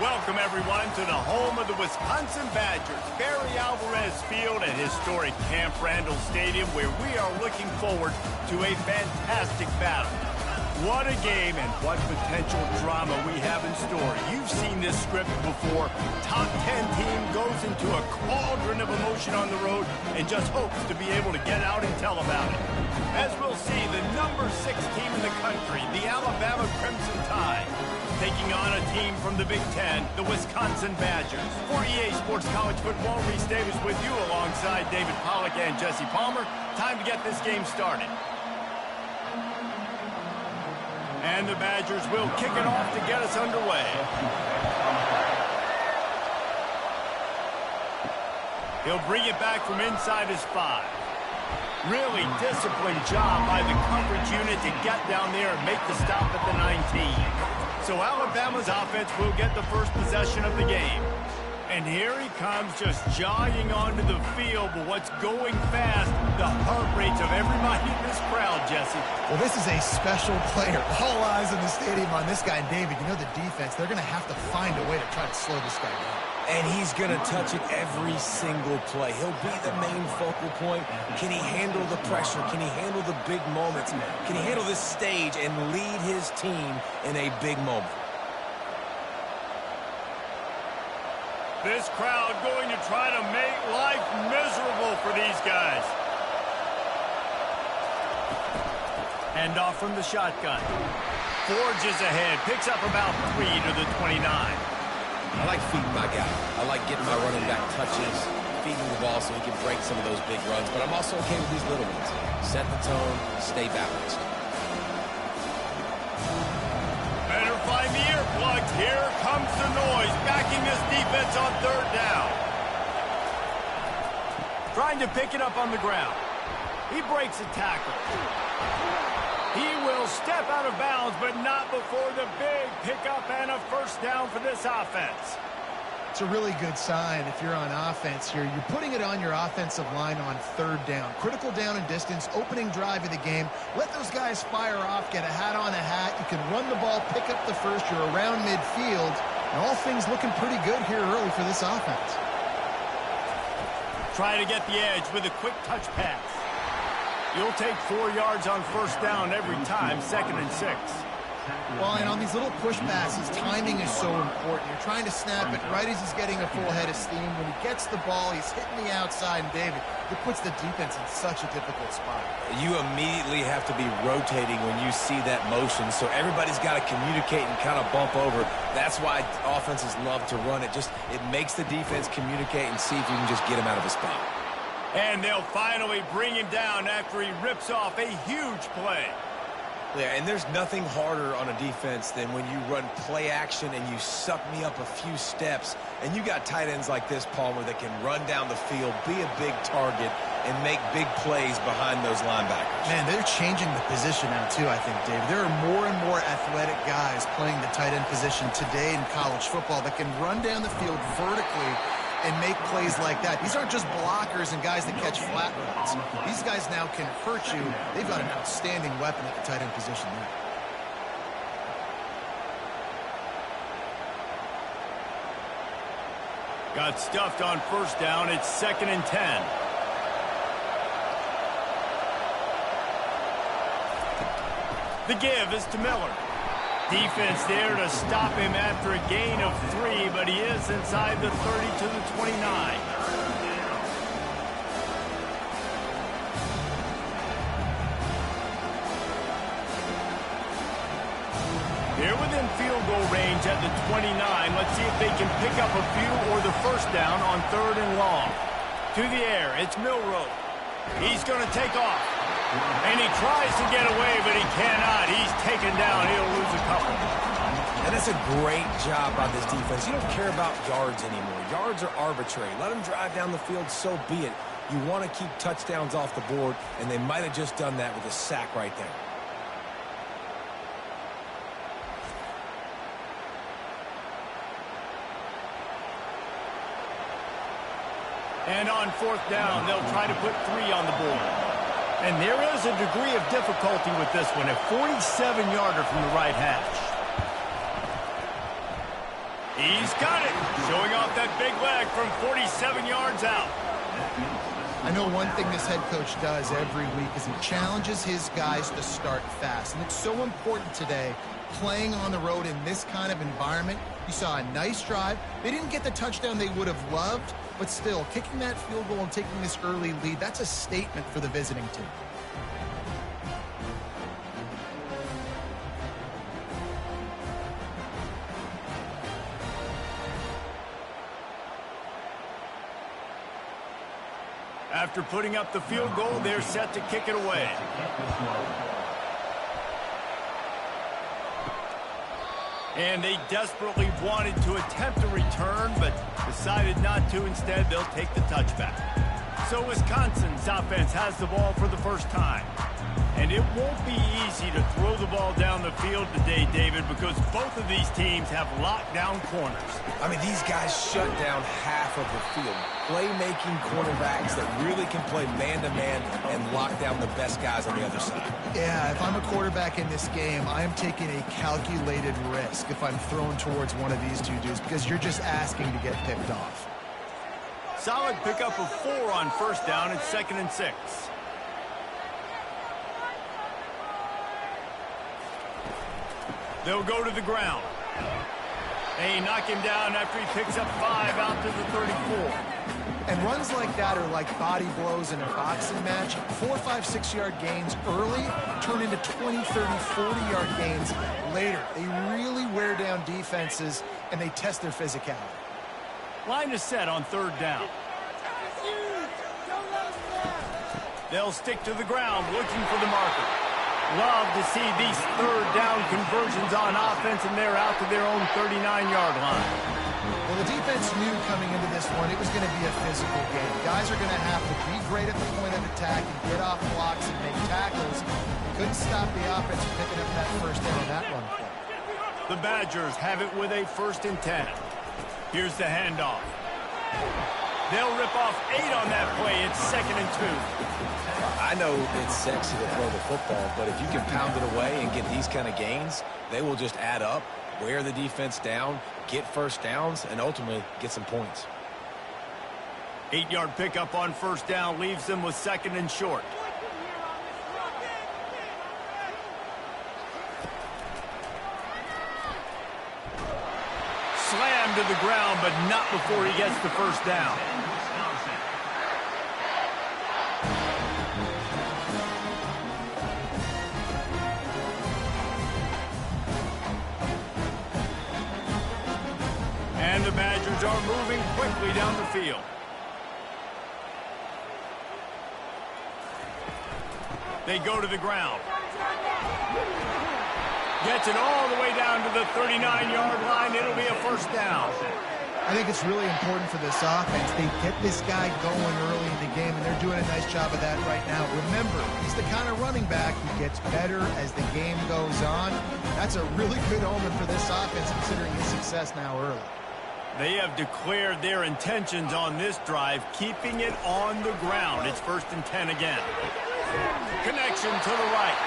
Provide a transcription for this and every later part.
Welcome, everyone, to the home of the Wisconsin Badgers, Barry Alvarez Field at historic Camp Randall Stadium, where we are looking forward to a fantastic battle. What a game and what potential drama we have in store. You've seen this script before. Top 10 team goes into a cauldron of emotion on the road and just hopes to be able to get out and tell about it. As we'll see, the number 6 team in the country, the Alabama Crimson Tide, taking on a team from the Big Ten, the Wisconsin Badgers. For EA Sports College Football, Reese Davis with you alongside David Pollack and Jesse Palmer. Time to get this game started. And the Badgers will kick it off to get us underway. He'll bring it back from inside his 5. Really disciplined job by the coverage unit to get down there and make the stop at the 19. So Alabama's offense will get the first possession of the game. And here he comes, just jogging onto the field. But what's going fast, the heart rates of everybody in this crowd, Jesse. Well, this is a special player. All eyes in the stadium on this guy. And David, you know the defense, they're going to have to find a way to try to slow this guy down. And he's going to touch it every single play. He'll be the main focal point. Can he handle the pressure? Can he handle the big moments? Can he handle this stage and lead his team in a big moment? This crowd going to try to make life miserable for these guys. Hand off from the shotgun. Forges ahead. Picks up about 3 to the 29. I like feeding my guy. I like getting my running back touches, feeding the ball so he can break some of those big runs. But I'm also okay with these little ones. Set the tone, stay balanced. Better find the earplugs. Here comes the noise, backing this defense on 3rd down. Trying to pick it up on the ground. He breaks a tackle. He will step out of bounds, but not before the big pickup and a first down for this offense. It's a really good sign if you're on offense here. You're putting it on your offensive line on 3rd down. Critical down and distance, opening drive of the game. Let those guys fire off, get a hat on a hat. You can run the ball, pick up the first. You're around midfield. And all things looking pretty good here early for this offense. Try to get the edge with a quick touch pass. You'll take 4 yards on 1st down every time, 2nd and 6. Well, and on these little push passes, timing is so important. You're trying to snap it right as he's getting a full head of steam. When he gets the ball, he's hitting the outside, and David, it puts the defense in such a difficult spot. You immediately have to be rotating when you see that motion, so everybody's got to communicate and kind of bump over. That's why offenses love to run it. It makes the defense communicate and see if you can just get him out of his spot. And they'll finally bring him down after he rips off a huge play. Yeah, and there's nothing harder on a defense than when you run play action and you suck me up a few steps, and you got tight ends like this, Palmer, that can run down the field, be a big target, and make big plays behind those linebackers. Man, they're changing the position now, too, I think, Dave. There are more and more athletic guys playing the tight end position today in college football that can run down the field vertically and make plays like that. These aren't just blockers and guys that catch flat runs. These guys now can hurt you. They've got an outstanding weapon at the tight end position there. Got stuffed on 1st down. It's 2nd and 10. The give is to Miller. Defense there to stop him after a gain of 3, but he is inside the 30 to the 29. They're within field goal range at the 29. Let's see if they can pick up a few or the first down on 3rd and long. To the air, it's Milroe. He's going to take off. And he tries to get away, but he cannot. He's taken down. He'll lose a couple. And that's a great job by this defense. You don't care about yards anymore. Yards are arbitrary. Let them drive down the field, so be it. You want to keep touchdowns off the board, and they might have just done that with a sack right there. And on 4th down, they'll try to put 3 on the board. And there is a degree of difficulty with this one, a 47-yarder from the right hash. He's got it. Showing off that big leg from 47 yards out. I know one thing this head coach does every week is he challenges his guys to start fast. And it's so important today, playing on the road in this kind of environment. You saw a nice drive. They didn't get the touchdown they would have loved, but still, kicking that field goal and taking this early lead, that's a statement for the visiting team. After putting up the field goal, they're set to kick it away. And they desperately wanted to attempt a return, but decided not to. Instead, they'll take the touchback. So Wisconsin's offense has the ball for the first time. And it won't be easy to throw the ball down the field today, David, because both of these teams have lockdown corners. I mean, these guys shut down half of the field. Playmaking cornerbacks that really can play man-to-man and lock down the best guys on the other side. Yeah, if I'm a quarterback in this game, I am taking a calculated risk if I'm thrown towards one of these two dudes because you're just asking to get picked off. Solid pickup of 4 on first down and 2nd and 6. They'll go to the ground. They knock him down after he picks up 5 out to the 34. And runs like that are like body blows in a boxing match. 4, 5, 6-yard gains early turn into 20, 30, 40-yard gains later. They really wear down defenses, and they test their physicality. Line is set on 3rd down. They'll stick to the ground looking for the marker. Love to see these 3rd down conversions on offense, and they're out to their own 39-yard line. Well, the defense knew coming into this one it was going to be a physical game. Guys are going to have to be great at the point of attack and get off blocks and make tackles. Couldn't stop the offense from picking up that first down on that run play. The Badgers have it with a 1st and 10. Here's the handoff. They'll rip off 8 on that play. It's 2nd and 2. I know it's sexy to throw the football, but if you can pound it away and get these kind of gains, they will just add up, wear the defense down, get first downs, and ultimately get some points. 8-yard pickup on first down leaves them with 2nd and short. Slammed to the ground, but not before he gets the first down. And the Badgers are moving quickly down the field. They go to the ground. Gets it all the way down to the 39-yard line. It'll be a first down. I think it's really important for this offense. They get this guy going early in the game, and they're doing a nice job of that right now. Remember, he's the kind of running back who gets better as the game goes on. That's a really good omen for this offense, considering his success now early. They have declared their intentions on this drive, keeping it on the ground. It's 1st and 10 again. Connection to the right.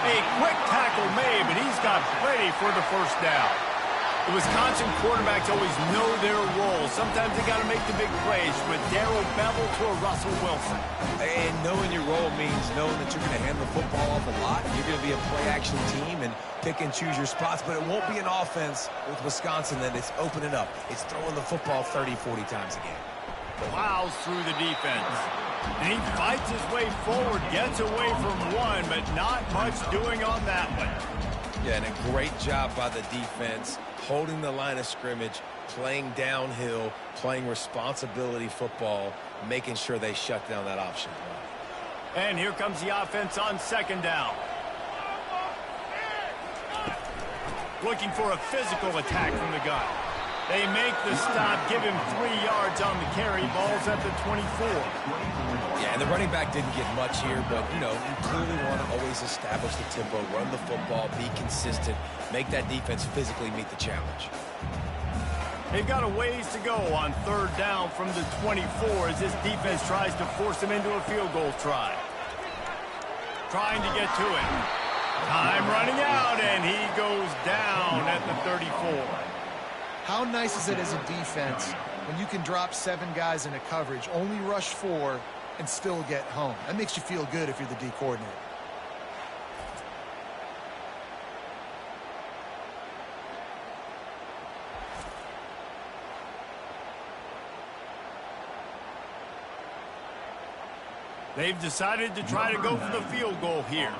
A quick tackle made, but he's got plenty for the first down. The Wisconsin quarterbacks always know their role. Sometimes they got to make the big plays, from a Darrell Bevel to a Russell Wilson. And knowing your role means knowing that you're going to hand the football off a lot. You're going to be a play-action team and pick and choose your spots, but it won't be an offense with Wisconsin that it's opening up. It's throwing the football 30, 40 times a game. Plows through the defense. And he fights his way forward, gets away from one, but not much doing on that one. Yeah, and a great job by the defense, holding the line of scrimmage, playing downhill, playing responsibility football, making sure they shut down that option. And here comes the offense on 2nd down. Looking for a physical attack from the gun. They make the stop, give him 3 yards on the carry. Ball's at the 24. Yeah, and the running back didn't get much here, but, you know, you clearly want to always establish the tempo, run the football, be consistent, make that defense physically meet the challenge. They've got a ways to go on 3rd down from the 24 as this defense tries to force them into a field goal try. Trying to get to it. Time running out, and he goes down at the 34. How nice is it as a defense when you can drop 7 guys in a coverage, only rush 4, and still get home? That makes you feel good if you're the D coordinator. They've decided to try to go for the field goal here.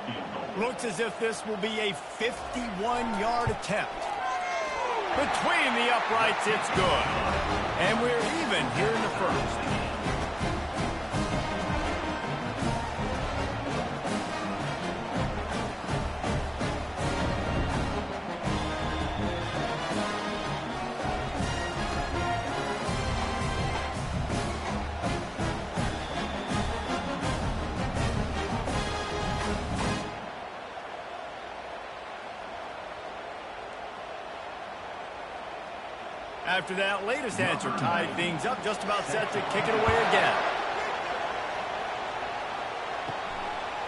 Looks as if this will be a 51-yard attempt. Between the uprights, it's good. And we're even here in the first. After that latest answer tied things up, just about set to kick it away again.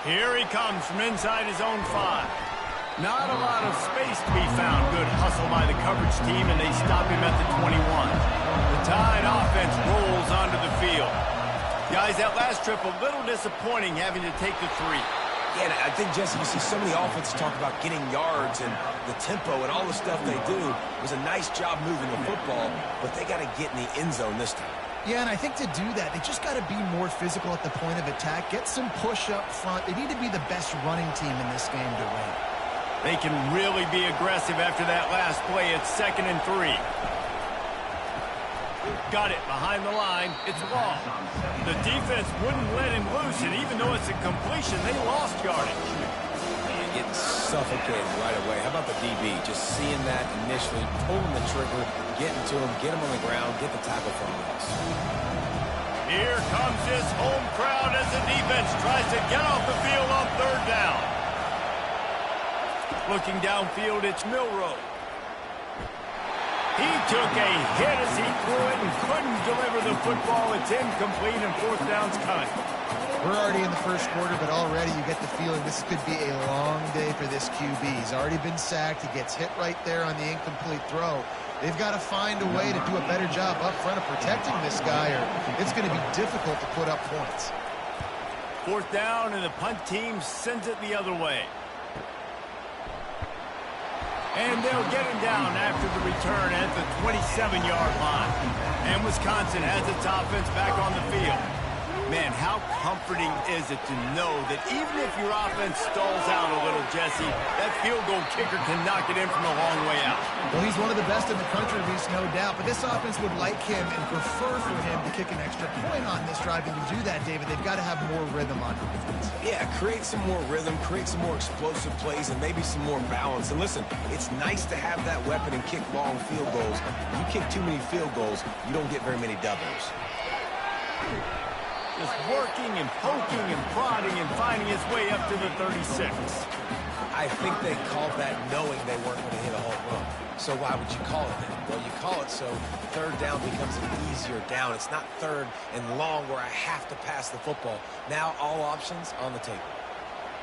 Here he comes from inside his own 5. Not a lot of space to be found. Good hustle by the coverage team, and they stop him at the 21. The Tide offense rolls onto the field. Guys, that last trip a little disappointing having to take the 3. Yeah, I think, Jesse, you see so many offenses talk about getting yards and the tempo and all the stuff they do. It was a nice job moving the football, but they got to get in the end zone this time. Yeah, and I think to do that, they just got to be more physical at the point of attack, get some push up front. They need to be the best running team in this game to win. They can really be aggressive after that last play. It's 2nd and 3. Got it behind the line. It's long. The defense wouldn't let him loose, and even though it's a completion, they lost yardage. And getting suffocated right away. How about the DB? Just seeing that initially, pulling the trigger, getting to him, get him on the ground, get the tackle from us. Here comes this home crowd as the defense tries to get off the field on 3rd down. Looking downfield, it's Milroe. He took a hit as he threw it and couldn't deliver the football. It's incomplete, and 4th down's coming. We're already in the first quarter, but already you get the feeling this could be a long day for this QB. He's already been sacked. He gets hit right there on the incomplete throw. They've got to find a way to do a better job up front of protecting this guy, or it's going to be difficult to put up points. 4th down, and the punt team sends it the other way. And they'll get him down after the return at the 27-yard line. And Wisconsin has its offense back on the field. Man, how comforting is it to know that even if your offense stalls out a little, Jesse, that field goal kicker can knock it in from a long way out. Well, he's one of the best in the country, Reese, no doubt. But this offense would like him and prefer for him to kick an extra point on this drive. And to do that, David, they've got to have more rhythm on defense. Yeah, create some more rhythm, create some more explosive plays, and maybe some more balance. And listen, it's nice to have that weapon and kick long field goals. When you kick too many field goals, you don't get very many doubles. Just working and poking and prodding and finding his way up to the 36. I think they called that knowing they weren't going to hit a home run. So why would you call it that? Well, you call it so 3rd down becomes an easier down. It's not 3rd and long where I have to pass the football. Now all options on the table.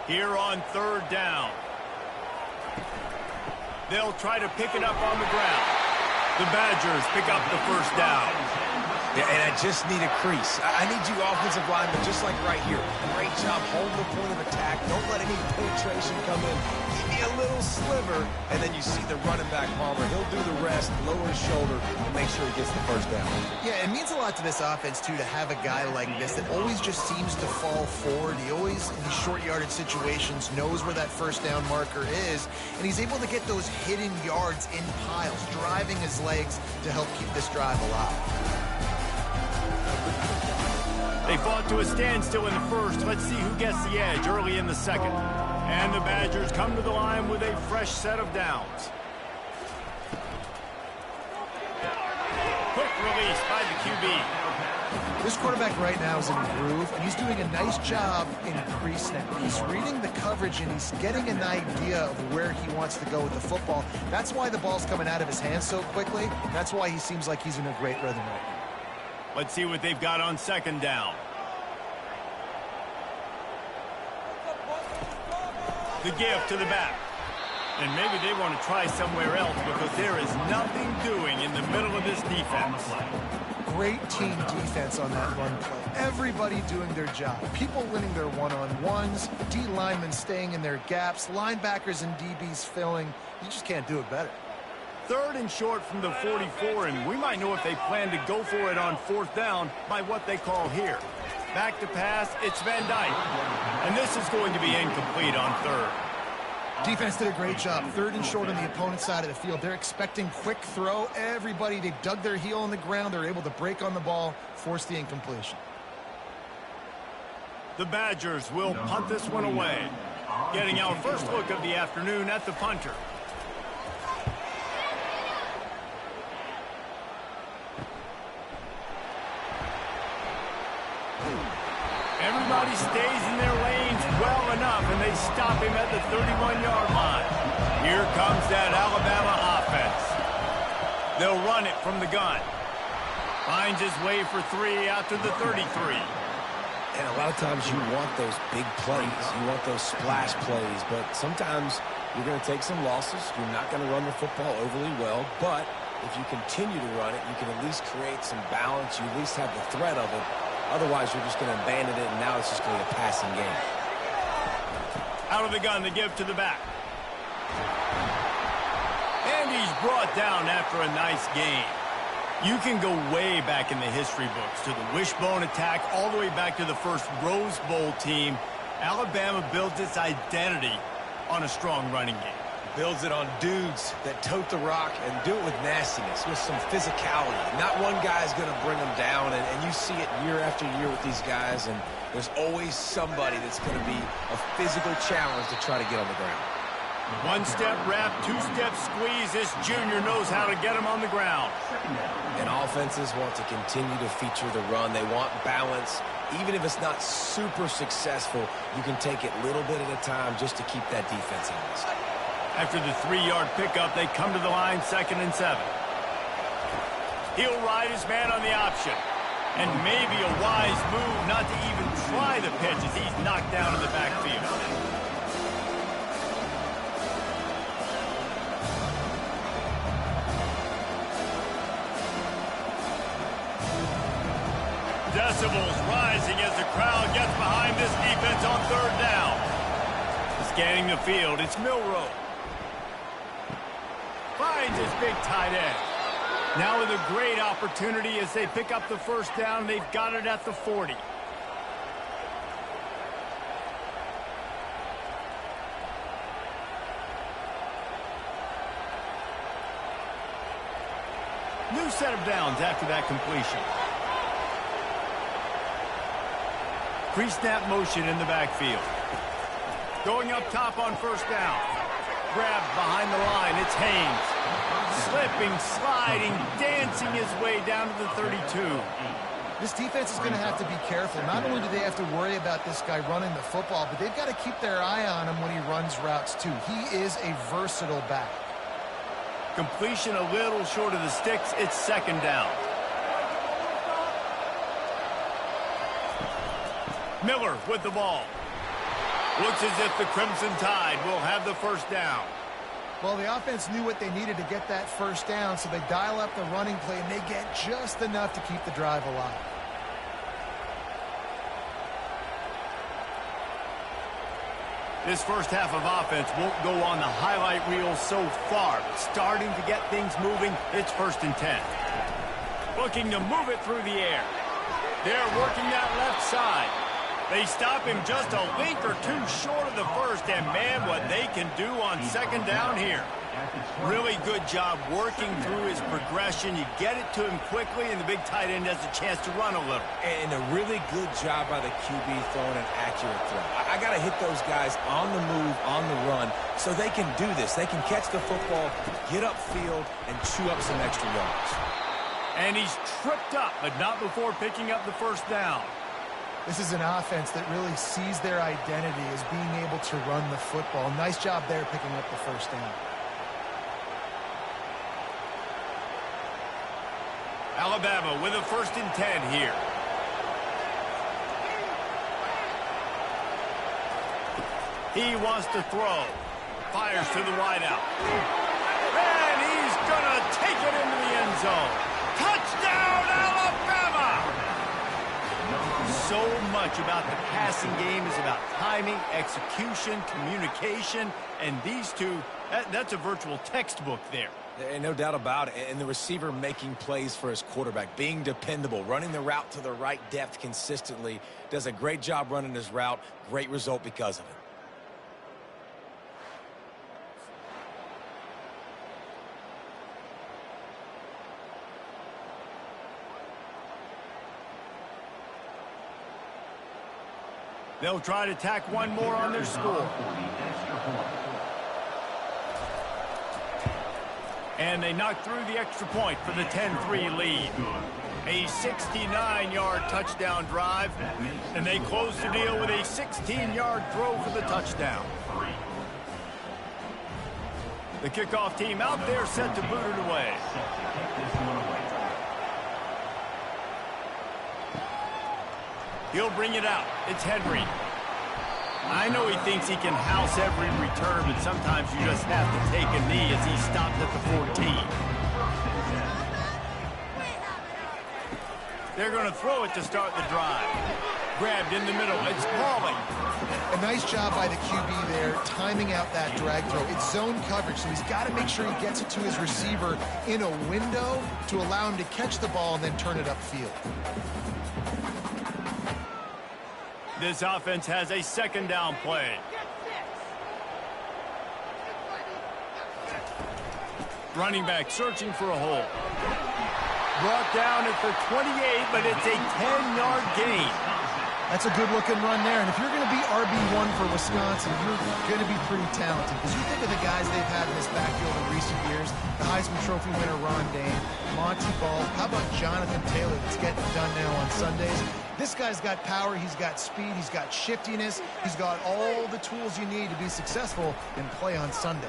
Here on 3rd down. They'll try to pick it up on the ground. The Badgers pick up the 1st down. Yeah, and I just need a crease. I need you offensive linemen, just like right here. Great job holding the point of attack. Don't let any penetration come in. Give me a little sliver, and then you see the running back, Palmer. He'll do the rest, lower his shoulder, and make sure he gets the 1st down. Yeah, it means a lot to this offense, too, to have a guy like this that always just seems to fall forward. He always, in these short yardage situations, knows where that 1st down marker is, and he's able to get those hidden yards in piles, driving his legs to help keep this drive alive. They fought to a standstill in the 1st. Let's see who gets the edge early in the 2nd. And the Badgers come to the line with a fresh set of downs. Quick release by the QB. This quarterback right now is in a groove, and he's doing a nice job in pre-snap. He's reading the coverage, and he's getting an idea of where he wants to go with the football. That's why the ball's coming out of his hands so quickly. That's why he seems like he's in a great rhythm right now. Let's see what they've got on 2nd down. The give to the back. And maybe they want to try somewhere else because there is nothing doing in the middle of this defense. Great team defense on that run play. Everybody doing their job. People winning their one-on-ones, D linemen staying in their gaps, linebackers and DBs filling. You just can't do it better. 3rd and short from the 44, and we might know if they plan to go for it on 4th down by what they call here. Back to pass, it's Van Dyke. And this is going to be incomplete on 3rd. Defense did a great job. 3rd and short on the opponent's side of the field. They're expecting quick throw. Everybody, they dug their heel on the ground. They're able to break on the ball, force the incompletion. The Badgers will punt this one away. Getting our first look of the afternoon at the punter. Everybody stays in their lanes well enough, and they stop him at the 31-yard line. Here comes that Alabama offense. They'll run it from the gun. Finds his way for 3 out to the 33. And a lot of times you want those big plays. You want those splash plays. But sometimes you're going to take some losses. You're not going to run the football overly well. But if you continue to run it, you can at least create some balance. You at least have the threat of it. Otherwise, you're just going to abandon it, and now it's just going to be a passing game. Out of the gun, they give to the back. And he's brought down after a nice game. You can go way back in the history books to the wishbone attack, all the way back to the first Rose Bowl team. Alabama builds its identity on a strong running game. Builds it on dudes that tote the rock and do it with nastiness, with some physicality. Not one guy's going to bring them down, and you see it year after year with these guys, and there's always somebody that's going to be a physical challenge to try to get on the ground. 1-step wrap, 2-step squeeze. This junior knows how to get him on the ground. And offenses want to continue to feature the run. They want balance. Even if it's not super successful, you can take it little bit at a time just to keep that defense honest. After the 3-yard pickup, they come to the line, 2nd and 7. He'll ride his man on the option. And maybe a wise move not to even try the pitch as he's knocked down in the backfield. Decibels rising as the crowd gets behind this defense on 3rd down. Scanning the field, it's Milroe. Finds his big tight end. Now with a great opportunity as they pick up the 1st down. They've got it at the 40. New set of downs after that completion. Pre-snap motion in the backfield. Going up top on 1st down. Grabbed behind the line. It's Haynes. Slipping, sliding, dancing his way down to the 32. This defense is going to have to be careful. Not only do they have to worry about this guy running the football, but they've got to keep their eye on him when he runs routes too. He is a versatile back. Completion a little short of the sticks. It's 2nd down. Miller with the ball. Looks as if the Crimson Tide will have the 1st down. Well, the offense knew what they needed to get that 1st down, so they dial up the running play, and they get just enough to keep the drive alive. This first half of offense won't go on the highlight reel so far, but starting to get things moving, it's 1st and 10. Looking to move it through the air. They're working that left side. They stop him just a link or two short of the 1st, and man, what they can do on 2nd down here. Really good job working through his progression. You get it to him quickly, and the big tight end has a chance to run a little. And a really good job by the QB throwing an accurate throw. I got to hit those guys on the move, on the run, so they can do this. They can catch the football, get upfield, and chew up some extra yards. And he's tripped up, but not before picking up the 1st down. This is an offense that really sees their identity as being able to run the football. Nice job there picking up the 1st down. Alabama with a 1st and 10 here. He wants to throw. fires to the wideout. And he's going to take it into the end zone. Touchdown, Alabama! So much about the passing game is about timing, execution, communication, and these two, that's a virtual textbook there. And no doubt about it. And the receiver making plays for his quarterback, being dependable, running the route to the right depth consistently, does a great job running his route. Great result because of it. They'll try to tack one more on their score. And they knock through the extra point for the 10-3 lead. A 69-yard touchdown drive, and they close the deal with a 16-yard throw for the touchdown. The kickoff team out there set to boot it away. He'll bring it out. It's Henry. I know he thinks he can house every return, but sometimes you just have to take a knee as he stopped at the 14. They're going to throw it to start the drive. Grabbed in the middle. It's Pauling. A nice job by the QB there, timing out that drag throw. It's zone coverage, so he's got to make sure he gets it to his receiver in a window to allow him to catch the ball and then turn it upfield. This offense has a second down play. Running back searching for a hole. Brought down at the 28, but it's a 10-yard gain. That's a good-looking run there. And if you're going to be RB1 for Wisconsin, you're going to be pretty talented. Because you think of the guys they've had in this backfield in recent years, the Heisman Trophy winner Ron Dane, Monty Ball, how about Jonathan Taylor that's getting it done now on Sundays? This guy's got power, he's got speed, he's got shiftiness, he's got all the tools you need to be successful and play on Sunday.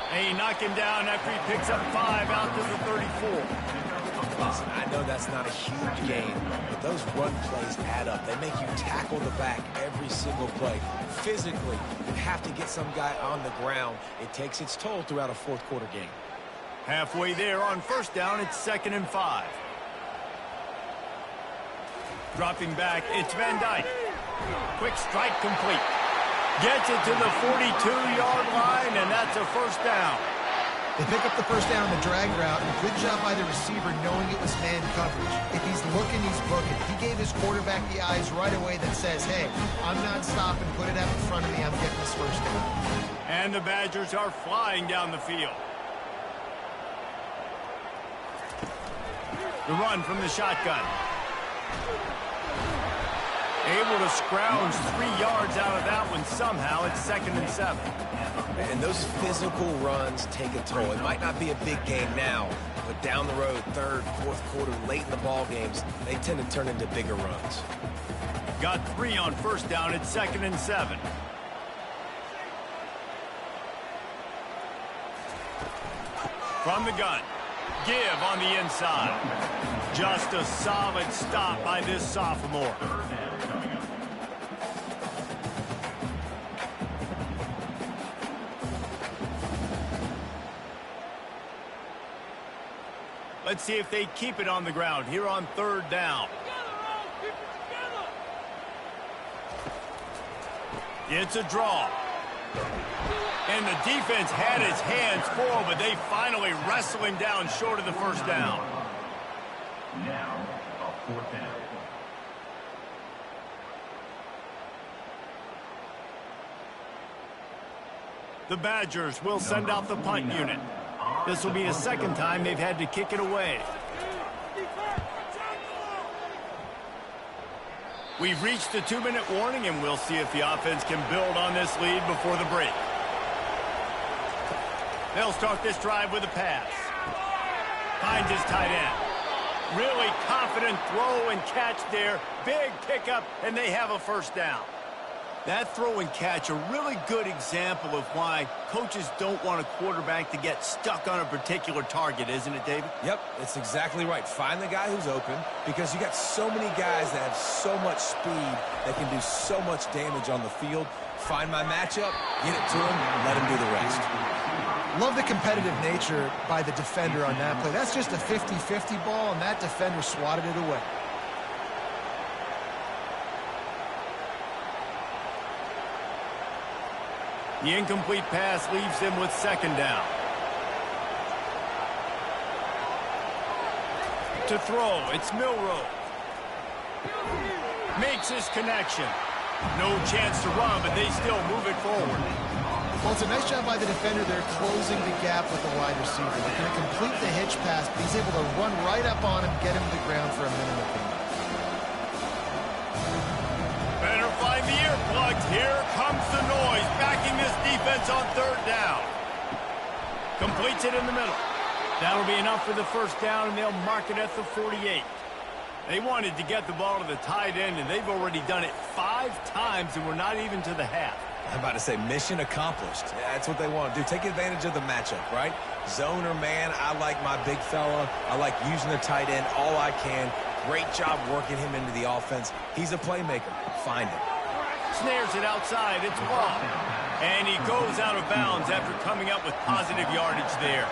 Hey, knock him down after he picks up 5 out to the 34. Listen, I know that's not a huge gain, but those run plays add up. They make you tackle the back every single play. Physically, you have to get some guy on the ground. It takes its toll throughout a fourth-quarter game. Halfway there on first down, it's 2nd and 5. Dropping back, it's Van Dyke. Quick strike complete. Gets it to the 42-yard line, and that's a first down. They pick up the first down on the drag route, and good job by the receiver knowing it was man coverage. If he's looking, he's booking. He gave his quarterback the eyes right away that says, hey, I'm not stopping, put it out in front of me, I'm getting this first down. And the Badgers are flying down the field. The run from the shotgun. Able to scrounge 3 yards out of that one somehow. It's 2nd and 7. And those physical runs take a toll. It might not be a big game now, but down the road, third, fourth quarter, late in the ball games, they tend to turn into bigger runs. Got 3 on first down. It's 2nd and 7. From the gun. Give on the inside. Just a solid stop by this sophomore. Let's see if they keep it on the ground here on 3rd down. It's a draw. And the defense had his hands full, but they finally wrestle him down short of the first down. Now, a 4th down. The Badgers will send out the punt unit. This will be the 2nd time they've had to kick it away. We've reached the 2-minute warning, and we'll see if the offense can build on this lead before the break. They'll start this drive with a pass. Finds his tight end. Really confident throw and catch there. Big pickup, and they have a first down. That throw and catch, a really good example of why coaches don't want a quarterback to get stuck on a particular target, isn't it, David? Yep, it's exactly right. Find the guy who's open, because you got so many guys that have so much speed that can do so much damage on the field. Find my matchup, get it to him, and let him do the rest. Love the competitive nature by the defender on that play. That's just a 50-50 ball, and that defender swatted it away. The incomplete pass leaves them with second down. To throw, it's Milroe. Makes his connection. No chance to run, but they still move it forward. Well, it's a nice job by the defender. They're closing the gap with the wide receiver. They're going to complete the hitch pass, but he's able to run right up on him, get him to the ground for a minimum gain. Better find the earplugs. Here comes the noise, backing this defense on third down. Completes it in the middle. That'll be enough for the first down, and they'll mark it at the 48. They wanted to get the ball to the tight end, and they've already done it 5 times, and we're not even to the half. I'm about to say mission accomplished. Yeah, that's what they want to do. Take advantage of the matchup, right? Zone or man, I like my big fella. I like using the tight end all I can. Great job working him into the offense. He's a playmaker. Find him. Snares it outside. It's ball. And he goes out of bounds after coming up with positive yardage there.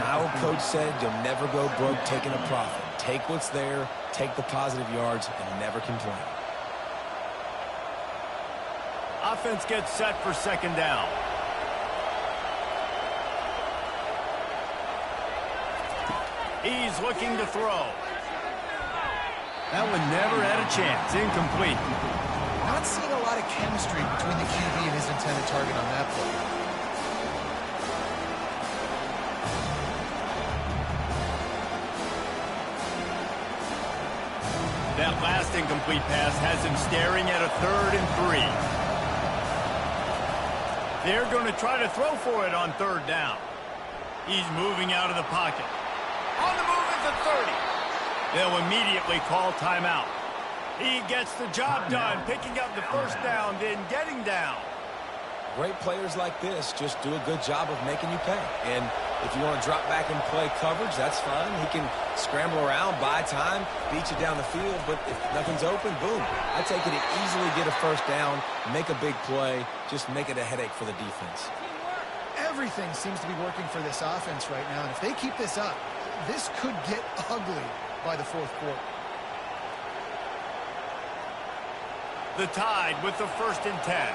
My old coach said you'll never go broke taking a profit. Take what's there, take the positive yards, and never complain. Offense gets set for second down. He's looking to throw. That one never had a chance. Incomplete. Not seeing a lot of chemistry between the QB and his intended target on that play. That last incomplete pass has him staring at a 3rd and 3. They're going to try to throw for it on third down. He's moving out of the pocket. On the move at the 30. They'll immediately call timeout. He gets the job done, picking up the first down, then getting down. Great players like this just do a good job of making you pay. And if you want to drop back and play coverage, that's fine. He can scramble around, buy time, beat you down the field. But if nothing's open, boom. I take it to easily get a first down, make a big play, just make it a headache for the defense. Everything seems to be working for this offense right now. And if they keep this up, this could get ugly by the 4th quarter. The Tide with the 1st and 10.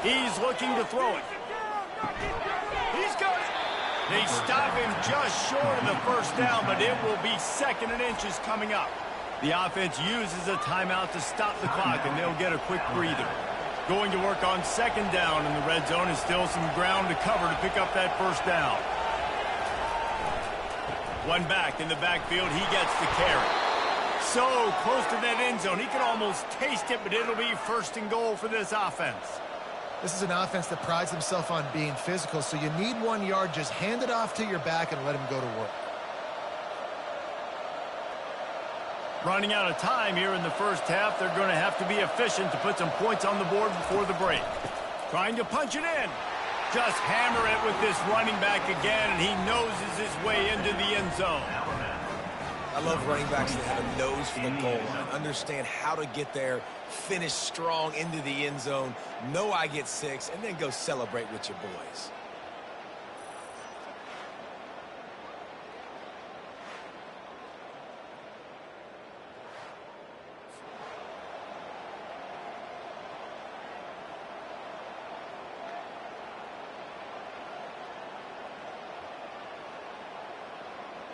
He's looking to throw it. He's got it. They stop him just short of the first down, but it will be 2nd and inches coming up. The offense uses a timeout to stop the clock, and they'll get a quick breather. Going to work on 2nd down in the red zone, and still some ground to cover to pick up that first down. One back in the backfield, he gets the carry. So close to that end zone, he can almost taste it, but it'll be 1st and goal for this offense. This is an offense that prides himself on being physical, so you need 1 yard. Just hand it off to your back and let him go to work. Running out of time here in the first half, they're going to have to be efficient to put some points on the board before the break. Trying to punch it in. Just hammer it with this running back again, and he noses his way into the end zone. I love running backs that have a nose for the goal line, understand how to get there, finish strong into the end zone, know I get 6, and then go celebrate with your boys.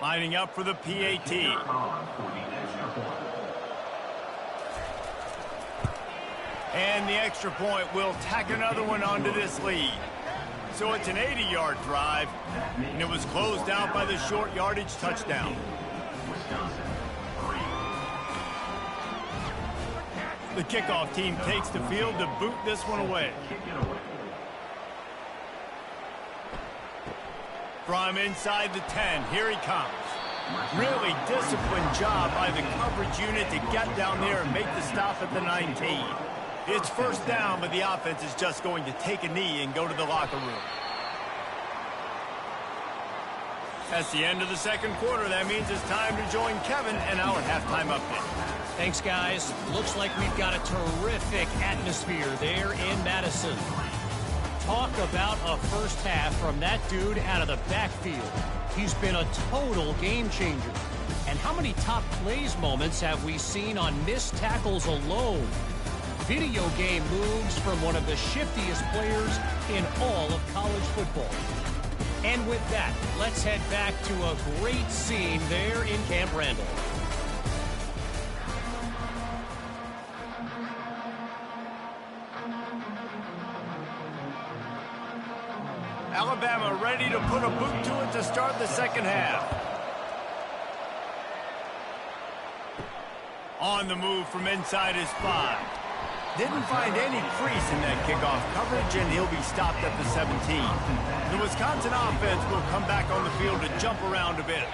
Lining up for the PAT. And the extra point will tack another one onto this lead. So it's an 80-yard drive, and it was closed out by the short yardage touchdown. The kickoff team takes the field to boot this one away. From inside the 10, here he comes. Really disciplined job by the coverage unit to get down there and make the stop at the 19. It's first down, but the offense is just going to take a knee and go to the locker room. That's the end of the second quarter. That means it's time to join Kevin and our halftime update. Thanks, guys. Looks like we've got a terrific atmosphere there in Madison. Talk about a first half from that dude out of the backfield. He's been a total game changer. And how many top plays moments have we seen on missed tackles alone? Video game moves from one of the shiftiest players in all of college football. And with that, let's head back to a great scene there in Camp Randall. Alabama ready to put a boot to it to start the second half. On the move from inside his 5. Didn't find any crease in that kickoff coverage, and he'll be stopped at the 17. The Wisconsin offense will come back on the field to jump around a bit.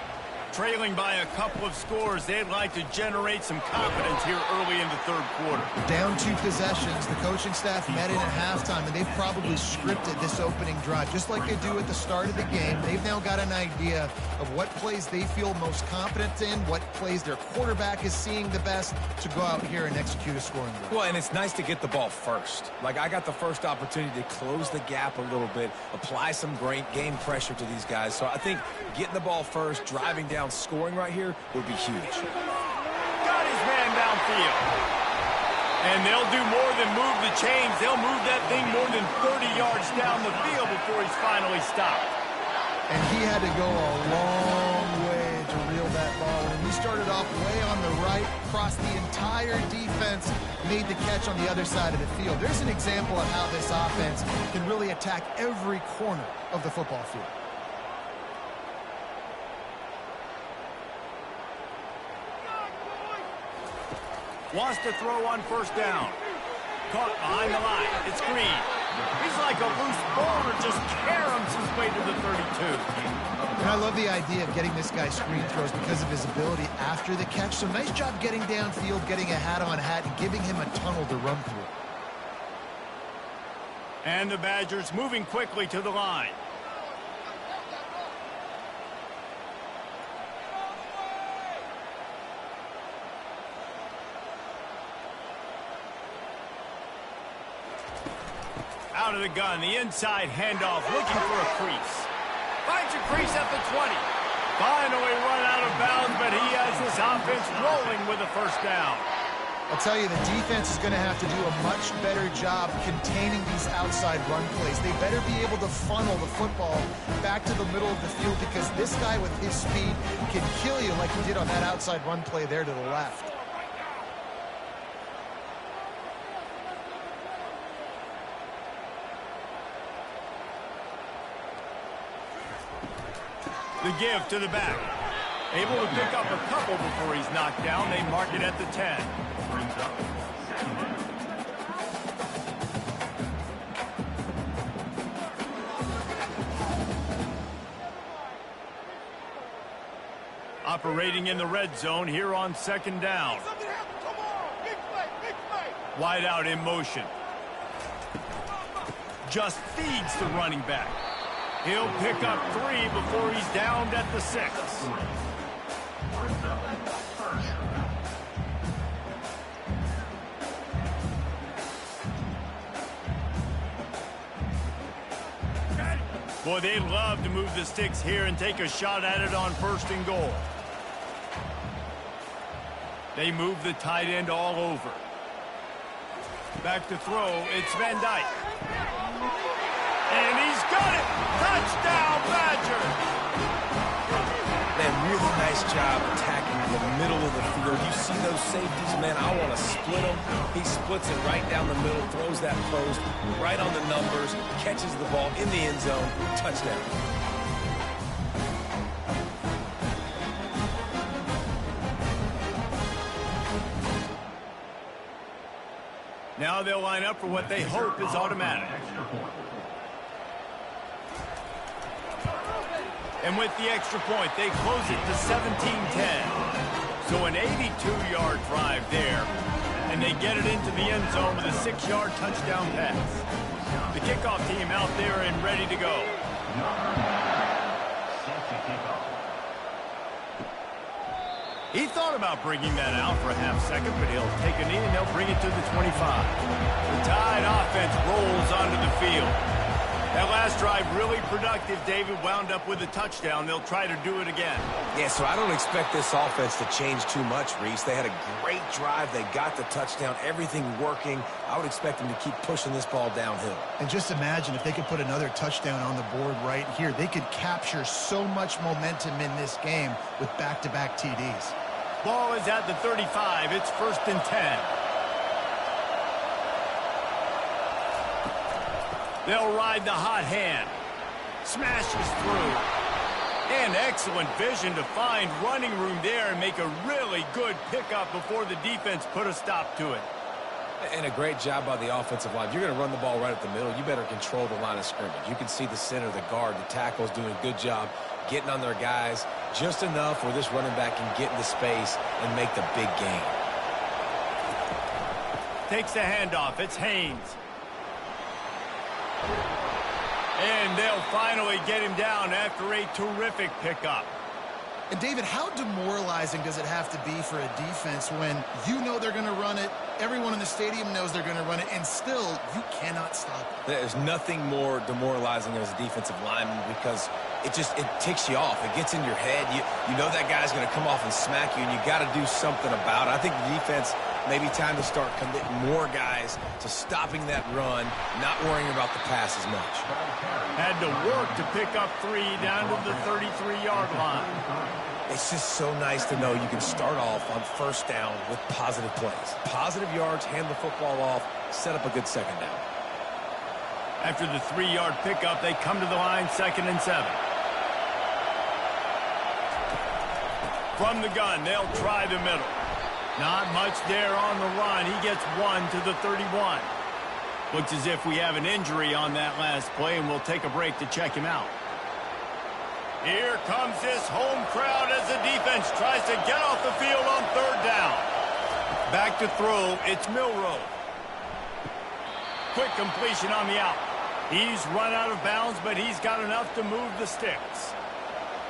Trailing by a couple of scores, they'd like to generate some confidence here early in the third quarter. Down 2 possessions, the coaching staff met in at halftime, and they've probably scripted this opening drive. Just like they do at the start of the game, they've now got an idea of what plays they feel most confident in, what plays their quarterback is seeing the best to go out here and execute a scoring drive. Well, and it's nice to get the ball first. Like, I got the first opportunity to close the gap a little bit, apply some great game pressure to these guys. So I think getting the ball first, driving down, scoring right here would be huge. Got his man downfield. And they'll do more than move the chains. They'll move that thing more than 30 yards down the field before he's finally stopped. And he had to go a long way to reel that ball. And he started off way on the right, crossed the entire defense, made the catch on the other side of the field. There's an example of how this offense can really attack every corner of the football field. Wants to throw on first down. Caught behind the line. It's Green. He's like a loose bowler, just caroms his way to the 32. And I love the idea of getting this guy screen throws because of his ability after the catch. So nice job getting downfield, getting a hat-on-hat, and giving him a tunnel to run through. And the Badgers moving quickly to the line. Out of the gun, the inside handoff, looking for a crease. Finds a crease at the 20. Finally run out of bounds, but he has this offense rolling with a first down. I'll tell you, the defense is going to have to do a much better job containing these outside run plays. They better be able to funnel the football back to the middle of the field because this guy with his speed can kill you like he did on that outside run play there to the left. The give to the back. Able to pick up a couple before he's knocked down. They mark it at the 10. Operating in the red zone here on second down. Wide out in motion. Just feeds the running back. He'll pick up 3 before he's downed at the 6. Boy, they'd love to move the sticks here and take a shot at it on 1st and goal. They move the tight end all over. Back to throw, it's Van Dyke. And he's got it! Touchdown, Badger! Man, really nice job attacking the middle of the field. You see those safeties, man, I want to split them. He splits it right down the middle, throws that post, right on the numbers, catches the ball in the end zone, touchdown. Now they'll line up for what they hope is automatic. And with the extra point, they close it to 17-10. So an 82-yard drive there, and they get it into the end zone with a 6-yard touchdown pass. The kickoff team out there and ready to go. He thought about bringing that out for a half second, but he'll take a knee and they'll bring it to the 25. The Tide offense rolls onto the field. That last drive really productive. David wound up with a touchdown. They'll try to do it again. Yeah, so I don't expect this offense to change too much, Reese. They had a great drive. They got the touchdown. Everything working. I would expect them to keep pushing this ball downhill. And just imagine if they could put another touchdown on the board right here. They could capture so much momentum in this game with back-to-back TDs. Ball is at the 35. It's 1st and 10. They'll ride the hot hand. Smashes through. And excellent vision to find running room there and make a really good pickup before the defense put a stop to it. And a great job by the offensive line. If you're going to run the ball right at the middle, you better control the line of scrimmage. You can see the center, the guard, the tackles doing a good job getting on their guys just enough where this running back can get into space and make the big gain. Takes the handoff. It's Haynes. And they'll finally get him down after a terrific pickup. And David, how demoralizing does it have to be for a defense when you know they're going to run it, everyone in the stadium knows they're going to run it, and still you cannot stop it? There's nothing more demoralizing as a defensive lineman because it ticks you off. It gets in your head. You know that guy's going to come off and smack you, and you got to do something about it. I think the defense maybe time to start committing more guys to stopping that run, not worrying about the pass as much. Had to work to pick up 3 down to the 33-yard line. It's just so nice to know you can start off on 1st down with positive plays. Positive yards, hand the football off, set up a good 2nd down. After the 3-yard pickup, they come to the line 2nd and 7. From the gun, they'll try the middle. Not much there on the run. He gets 1 to the 31. Looks as if we have an injury on that last play, and we'll take a break to check him out. Here comes this home crowd as the defense tries to get off the field on 3rd down. Back to throw, it's Milroe. Quick completion on the out. He's run out of bounds, but he's got enough to move the sticks.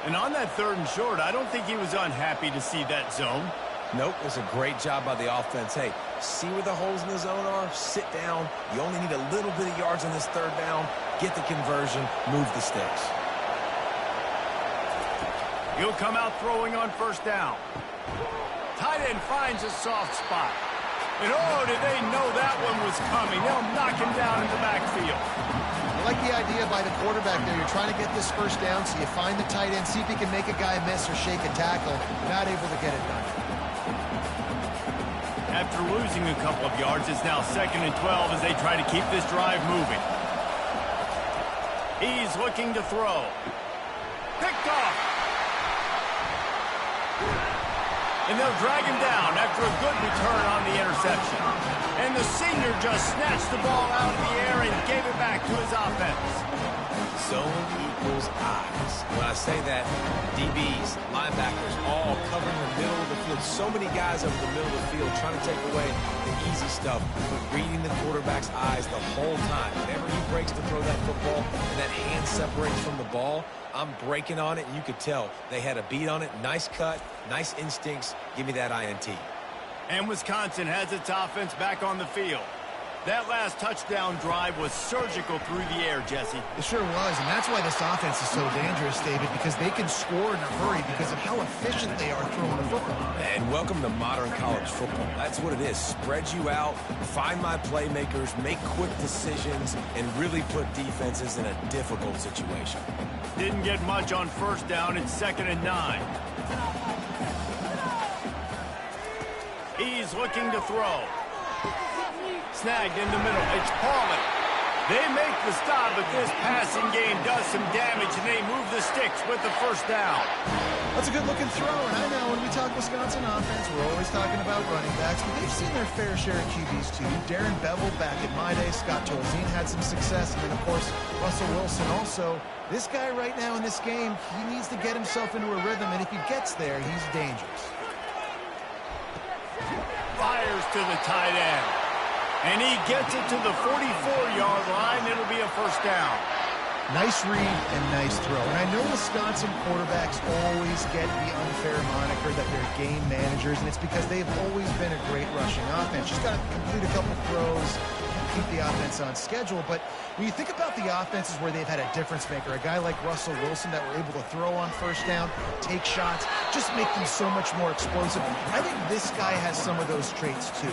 And on that 3rd and short, I don't think he was unhappy to see that zone. Nope, it was a great job by the offense. Hey, see where the holes in the zone are? Sit down. You only need a little bit of yards on this 3rd down. Get the conversion. Move the sticks. He'll come out throwing on 1st down. Tight end finds a soft spot. And oh, did they know that one was coming. They'll knock him down in the backfield. I like the idea by the quarterback there. You're trying to get this 1st down, so you find the tight end, see if he can make a guy miss or shake a tackle. Not able to get it done. After losing a couple of yards, it's now 2nd and 12 as they try to keep this drive moving. He's looking to throw. Picked off. And they'll drag him down after a good return on the interception. And the senior just snatched the ball out of the air and gave it back to his offense. Zone equals eyes. When I say that, DBs, linebackers, all covering the middle of the field. So many guys over the middle of the field trying to take away the easy stuff, but reading the quarterback's eyes the whole time. Whenever he breaks to throw that football and that hand separates from the ball, I'm breaking on it, and you could tell they had a beat on it. Nice cut, nice instincts. Give me that INT. And Wisconsin has its offense back on the field. That last touchdown drive was surgical through the air, Jesse. It sure was, and that's why this offense is so dangerous, David, because they can score in a hurry because of how efficient they are throwing the football. And welcome to modern college football. That's what it is. Spread you out, find my playmakers, make quick decisions, and really put defenses in a difficult situation. Didn't get much on 1st down. It's 2nd and 9. He's looking to throw. Snagged in the middle. It's Pauly. They make the stop, but this passing game does some damage, and they move the sticks with the first down. That's a good-looking throw, and I know when we talk Wisconsin offense, we're always talking about running backs, but they've seen their fair share of QBs too. Darren Bevel back in my day, Scott Tolzien had some success, and then, of course, Russell Wilson also. This guy right now in this game, he needs to get himself into a rhythm, and if he gets there, he's dangerous. Fires to the tight end. And he gets it to the 44-yard line. It'll be a first down. Nice read and nice throw. And I know Wisconsin quarterbacks always get the unfair moniker that they're game managers, and it's because they've always been a great rushing offense. Just got to complete a couple throws, keep the offense on schedule. But when you think about the offenses where they've had a difference maker, a guy like Russell Wilson that were able to throw on first down, take shots, just make them so much more explosive. I think this guy has some of those traits too.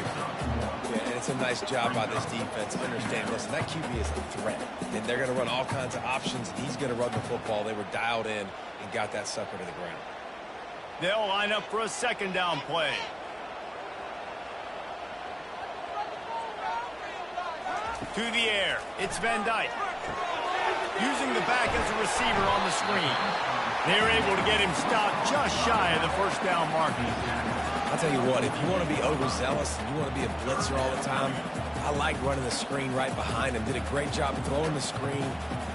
Yeah, and it's a nice job by this defense. Understand, listen, that QB is a threat, and they're going to run all kinds of options, and he's going to run the football. They were dialed in and got that sucker to the ground. They'll line up for a second down play. To the air, it's Van Dyke. Using the back as a receiver on the screen. They're able to get him stopped just shy of the first down mark. I'll tell you what, if you want to be overzealous and you want to be a blitzer all the time, I like running the screen right behind him. Did a great job throwing the screen.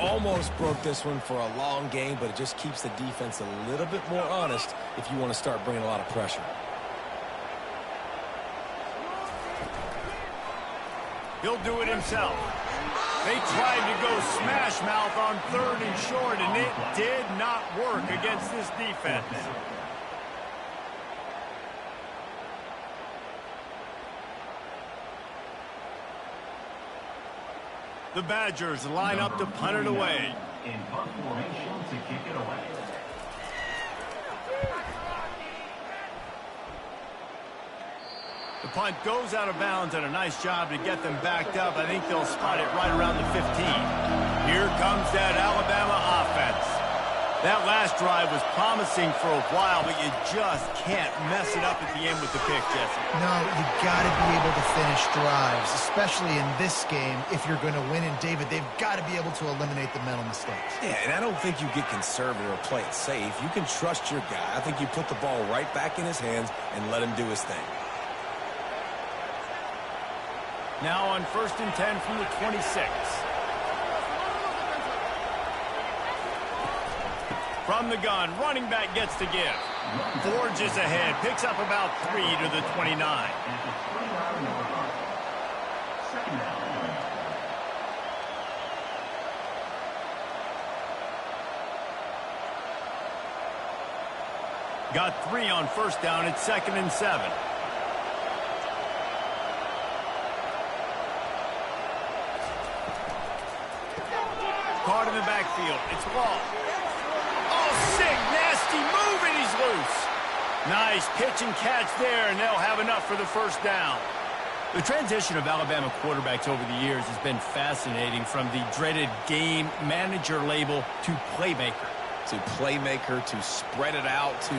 Almost broke this one for a long game, but it just keeps the defense a little bit more honest if you want to start bringing a lot of pressure. He'll do it himself. They tried to go smash mouth on 3rd and short, and it did not work against this defense. The Badgers line up to punt it away. In punt formation to kick it away. The punt goes out of bounds, and a nice job to get them backed up. I think they'll spot it right around the 15. Here comes that Alabama offense. That last drive was promising for a while, but you just can't mess it up at the end with the pick, Jesse. No, you got to be able to finish drives, especially in this game. If you're going to win, and David, they've got to be able to eliminate the mental mistakes. Yeah, and I don't think you get conservative or play it safe. You can trust your guy. I think you put the ball right back in his hands and let him do his thing. Now on 1st and 10 from the 26. From the gun, running back gets to give. Forges ahead, picks up about 3 to the 29. Got 3 on first down. It's 2nd and 7. Caught in the backfield. It's Wall. Oh, sick, nasty move, and he's loose. Nice pitch and catch there, and they'll have enough for the first down. The transition of Alabama quarterbacks over the years has been fascinating, from the dreaded game manager label to playmaker. To playmaker, to spread it out, to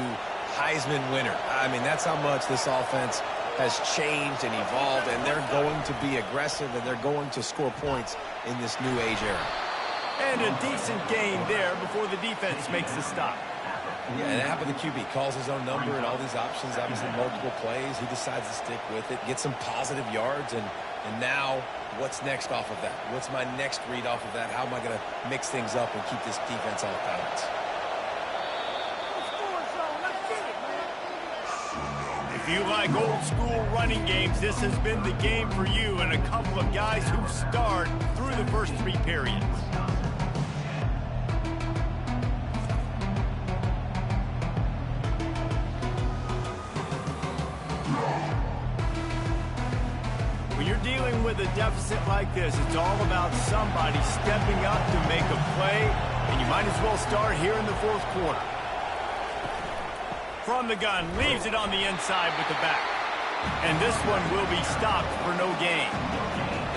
Heisman winner. I mean, that's how much this offense has changed and evolved, and they're going to be aggressive, and they're going to score points in this new age era. And a decent gain there before the defense makes the stop. Yeah, and it happened to QB. Calls his own number and all these options, obviously multiple plays. He decides to stick with it, get some positive yards, and now what's next off of that? What's my next read off of that? How am I going to mix things up and keep this defense off balance? If you like old school running games, this has been the game for you, and a couple of guys who've starred through the first 3 periods. When you're dealing with a deficit like this, it's all about somebody stepping up to make a play, and you might as well start here in the 4th quarter. From the gun, leaves it on the inside with the back. And this one will be stopped for no gain.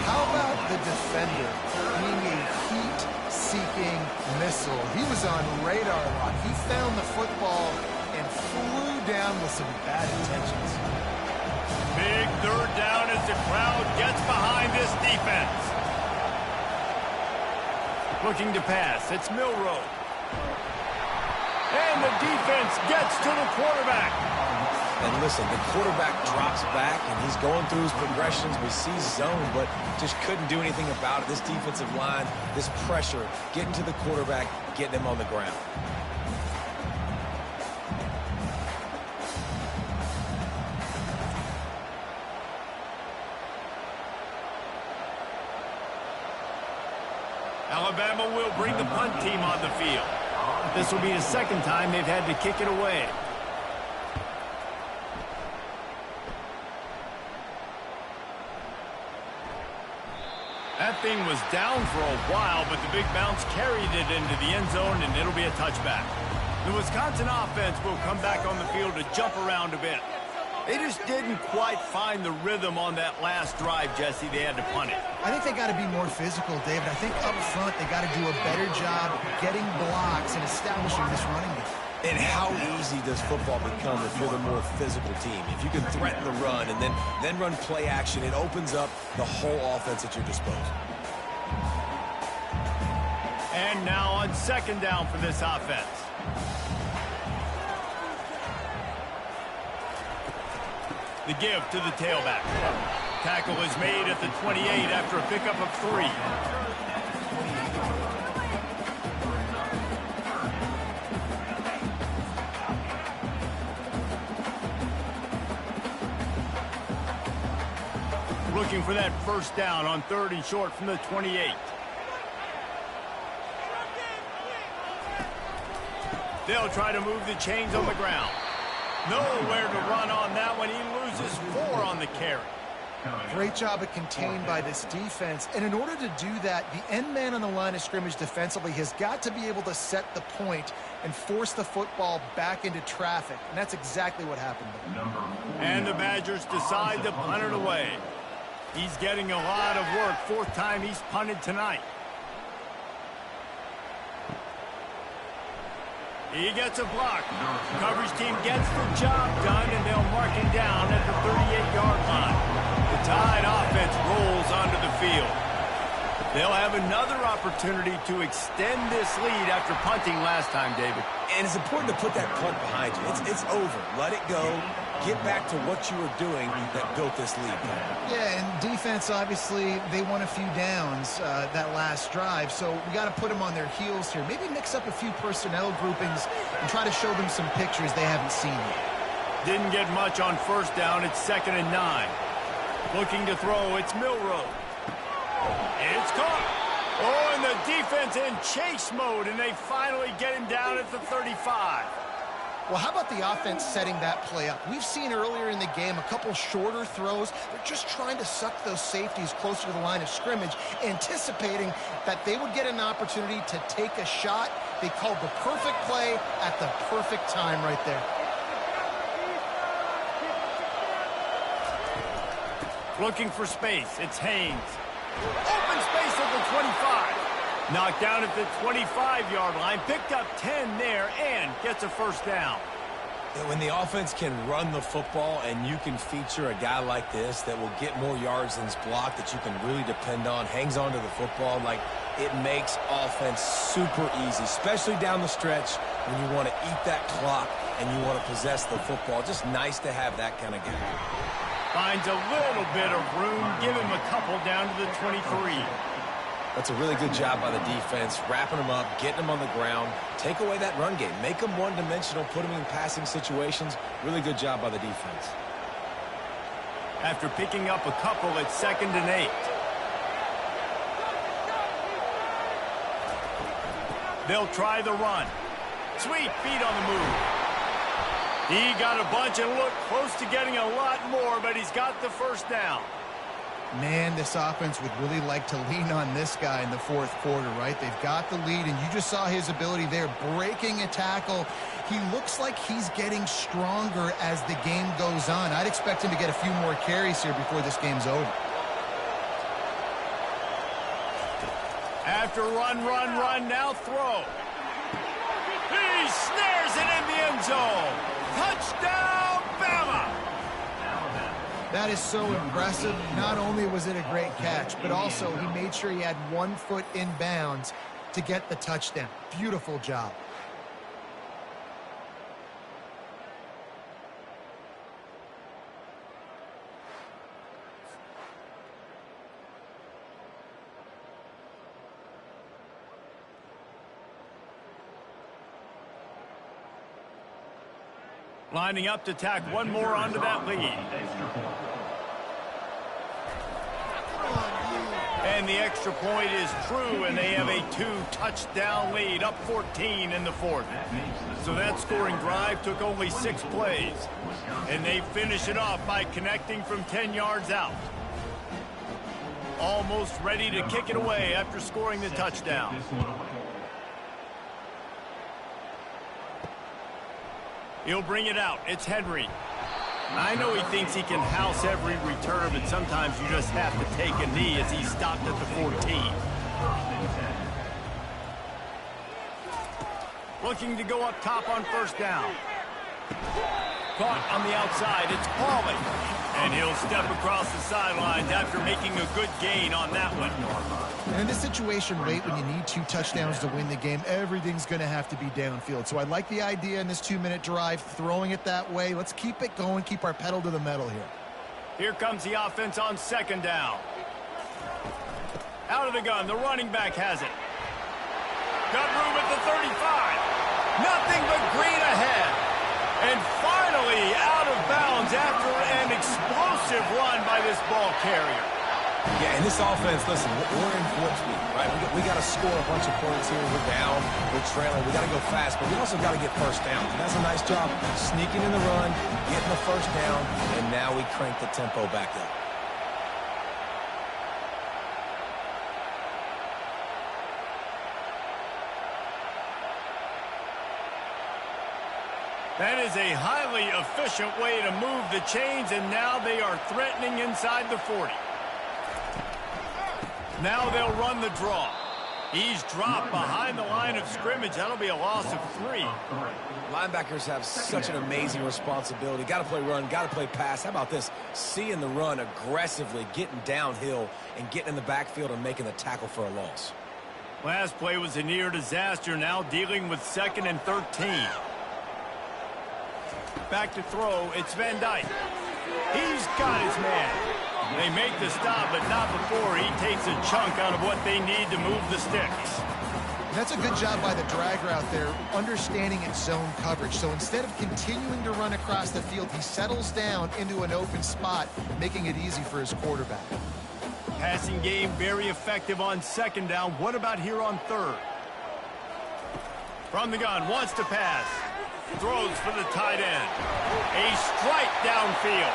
How about the defender being a heat-seeking missile? He was on radar lock. He found the football and flew down with some bad intentions. Big 3rd down as the crowd gets behind this defense. Looking to pass. It's Milroe. And the defense gets to the quarterback. And listen, the quarterback drops back, and he's going through his progressions. We see zone, but just couldn't do anything about it. This defensive line, this pressure, getting to the quarterback, getting him on the ground. Alabama will bring the punt team on the field. This will be the second time they've had to kick it away. That thing was down for a while, but the big bounce carried it into the end zone, and it'll be a touchback. The Wisconsin offense will come back on the field to jump around a bit. They just didn't quite find the rhythm on that last drive, Jesse. They had to punt it. I think they got to be more physical, David. I think up front they got to do a better job getting blocks and establishing this running game. And how easy does football become if you're the more physical team? If you can threaten the run and then run play action, it opens up the whole offense at your disposal. And now on second down for this offense. The give to the tailback. Tackle is made at the 28 after a pickup of 3. Looking for that first down on 3rd and short from the 28. They'll try to move the chains on the ground. Nowhere to run on that one. He loses 4 on the carry. Great job of contained by this defense. And in order to do that, the end man on the line of scrimmage defensively has got to be able to set the point and force the football back into traffic. And that's exactly what happened there. And the Badgers decide to punt it away. He's getting a lot of work. 4th time he's punted tonight. He gets a block. Coverage team gets the job done, and they'll mark him down at the 38-yard line. The Tide offense rolls onto the field. They'll have another opportunity to extend this lead after punting last time, David. And it's important to put that punt behind you. It's over. Let it go. Get back to what you were doing that built this lead. Yeah, and defense, obviously, they won a few downs that last drive, so we got to put them on their heels here. Maybe mix up a few personnel groupings and try to show them some pictures they haven't seen yet. Didn't get much on first down. It's 2nd and 9. Looking to throw. It's Milroe. It's caught. Oh, and the defense in chase mode, and they finally get him down at the 35. Well, how about the offense setting that play up? We've seen earlier in the game a couple shorter throws. They're just trying to suck those safeties closer to the line of scrimmage, anticipating that they would get an opportunity to take a shot. They called the perfect play at the perfect time right there. Looking for space. It's Haynes. Open space at the 25. Knocked down at the 25-yard line. Picked up 10 there and gets a first down. When the offense can run the football and you can feature a guy like this that will get more yards than's blocked, that you can really depend on, hangs on to the football, like it makes offense super easy, especially down the stretch when you want to eat that clock and you want to possess the football. Just nice to have that kind of guy. Finds a little bit of room. Give him a couple down to the 23. That's a really good job by the defense, wrapping them up, getting them on the ground. Take away that run game. Make them one-dimensional, put them in passing situations. Really good job by the defense. After picking up a couple, it's 2nd and 8. They'll try the run. Sweet feet on the move. He got a bunch and looked close to getting a lot more, but he's got the first down. Man, this offense would really like to lean on this guy in the 4th quarter, right? They've got the lead, and you just saw his ability there, breaking a tackle. He looks like he's getting stronger as the game goes on. I'd expect him to get a few more carries here before this game's over. After run, now throw. He snares it in the end zone. Touchdown, Bama! That is so impressive. Not only was it a great catch, but also he made sure he had 1 foot in bounds to get the touchdown. Beautiful job. Lining up to tack one more onto that lead. And the extra point is true, and they have a 2-touchdown lead, up 14 in the fourth. So that scoring drive took only 6 plays. And they finish it off by connecting from 10 yards out. Almost ready to kick it away after scoring the touchdown. He'll bring it out. It's Henry. I know he thinks he can house every return, but sometimes you just have to take a knee as he stopped at the 14. Looking to go up top on first down. Caught on the outside. It's Pauly. And he'll step across the sidelines after making a good gain on that one. And in this situation, late when you need 2 touchdowns to win the game, everything's going to have to be downfield. So I like the idea in this 2-minute drive, throwing it that way. Let's keep it going, keep our pedal to the metal here. Here comes the offense on second down. Out of the gun, the running back has it. Got room at the 35. Nothing but green ahead. And finally out of bounds after an explosive run by this ball carrier. Yeah, and this offense, listen, we're in warp speed, right? We got to score a bunch of points here. We're down, we're trailing. We got to go fast, but we also got to get first down. And that's a nice job sneaking in the run, getting the first down, and now we crank the tempo back up. That is a highly efficient way to move the chains, and now they are threatening inside the 40. Now they'll run the draw. He's dropped behind the line of scrimmage. That'll be a loss of 3. Linebackers have such an amazing responsibility. Got to play run, got to play pass. How about this? Seeing the run aggressively, getting downhill, and getting in the backfield and making the tackle for a loss. Last play was a near disaster. Now dealing with 2nd and 13. Back to throw, it's Van Dyke. He's got his man. They make the stop, but not before he takes a chunk out of what they need to move the sticks. That's a good job by the drag route there, understanding its zone coverage. So instead of continuing to run across the field, he settles down into an open spot, making it easy for his quarterback. Passing game very effective on second down. What about here on third? From the gun, wants to pass. Throws for the tight end. A strike downfield.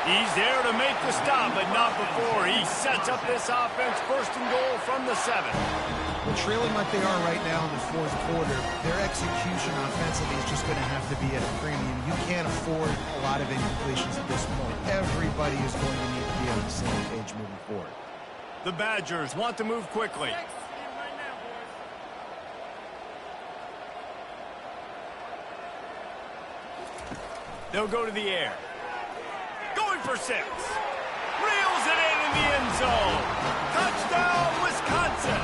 He's there to make the stop, but not before. He sets up this offense, 1st and goal from the 7. Well, trailing like they are right now in the 4th quarter, their execution offensively is just going to have to be at a premium. You can't afford a lot of incompletions at this point. Everybody is going to need to be on the same page moving forward. The Badgers want to move quickly. They'll go to the air. Going for 6. Reels it in the end zone. Touchdown, Wisconsin.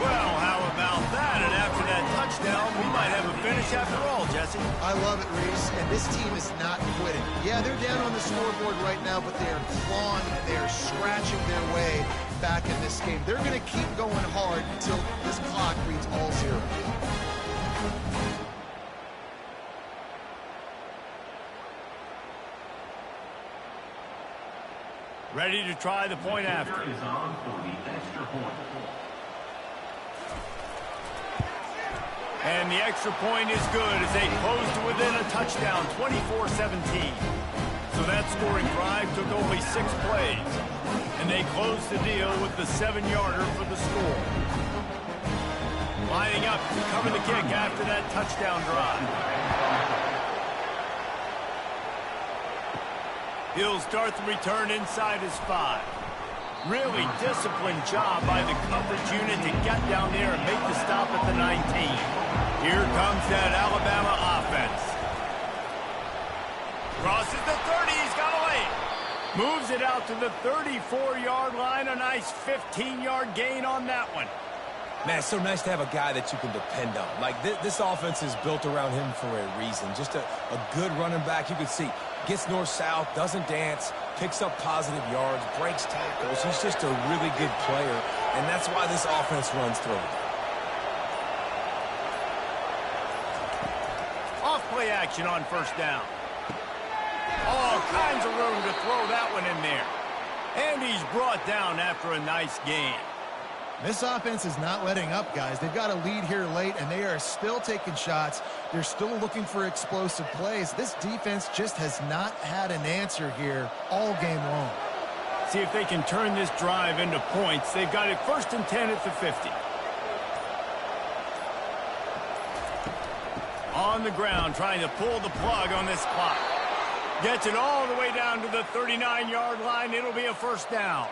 Well, how about that? And after that touchdown, we might have a finish after all, Jesse. I love it, Reese. And this team is not quitting. Yeah, they're down on the scoreboard right now, but they are clawing and they are scratching their way back in this game. They're going to keep going hard until this clock reads all 0. Ready to try the point after. And the extra point is good as they close to within a touchdown, 24-17. So that scoring drive took only 6 plays. And they close the deal with the 7-yarder for the score. Lining up to cover the kick after that touchdown drive. He'll start the return inside his 5. Really disciplined job by the coverage unit to get down there and make the stop at the 19. Here comes that Alabama offense. Crosses the 30, he's got a lane. Moves it out to the 34-yard line, a nice 15-yard gain on that one. Man, it's so nice to have a guy that you can depend on. Like, this offense is built around him for a reason. Just a good running back. You can see, gets north-south, doesn't dance, picks up positive yards, breaks tackles. He's just a really good player, and that's why this offense runs through him. Off play action on first down. All kinds of room to throw that one in there. And he's brought down after a nice gain. This offense is not letting up, guys. They've got a lead here late, and they are still taking shots. They're still looking for explosive plays. This defense just has not had an answer here all game long. See if they can turn this drive into points. They've got it 1st and 10 at the 50. On the ground, trying to pull the plug on this clock. Gets it all the way down to the 39-yard line. It'll be a first down.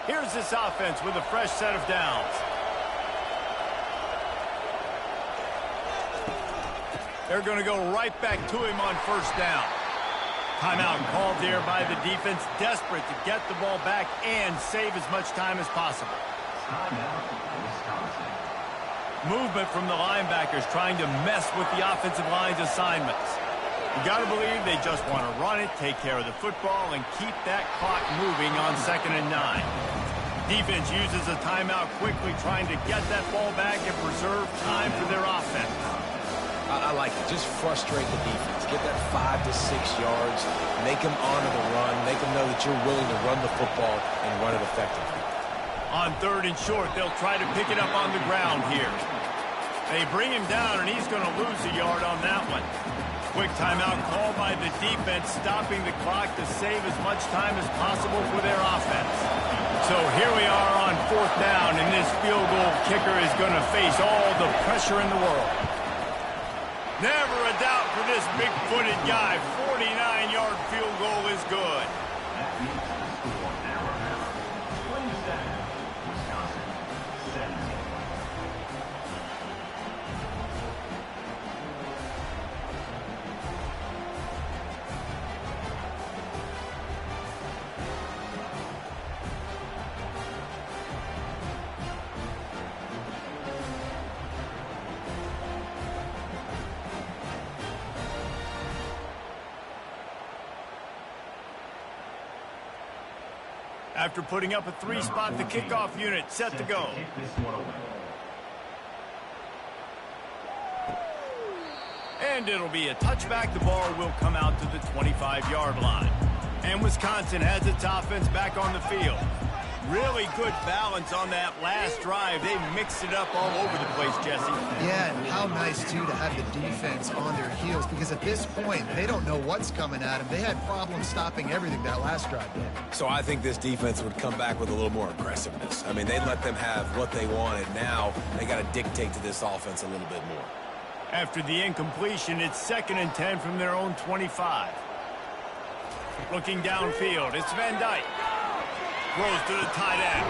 Here's this offense with a fresh set of downs. They're going to go right back to him on first down. Timeout called there by the defense, desperate to get the ball back and save as much time as possible. Movement from the linebackers trying to mess with the offensive line's assignments. You got to believe they just want to run it, take care of the football, and keep that clock moving on 2nd and 9. Defense uses a timeout quickly, trying to get that ball back and preserve time for their offense. I like it. Just frustrate the defense. Get that 5 to 6 yards. Make them honor the run. Make them know that you're willing to run the football and run it effectively. On 3rd and short, they'll try to pick it up on the ground here. They bring him down, and he's going to lose a yard on that one. Quick timeout called by the defense, stopping the clock to save as much time as possible for their offense. So here we are on 4th down, and this field goal kicker is going to face all the pressure in the world. Never a doubt for this big-footed guy. 49-yard field goal is good. That means the score now. 27, Wisconsin, 17. After putting up a 3-spot, the kickoff unit set to go. And it'll be a touchback. The ball will come out to the 25-yard line. And Wisconsin has its offense back on the field. Really good balance on that last drive. They mixed it up all over the place, Jesse. Yeah, and how nice, too, to have the defense on their heels, because at this point, they don't know what's coming at them. They had problems stopping everything that last drive did. So I think this defense would come back with a little more aggressiveness. I mean, they let them have what they wanted. Now they got to dictate to this offense a little bit more. After the incompletion, it's 2nd and 10 from their own 25. Looking downfield, it's Van Dyke. Throws to the tight end.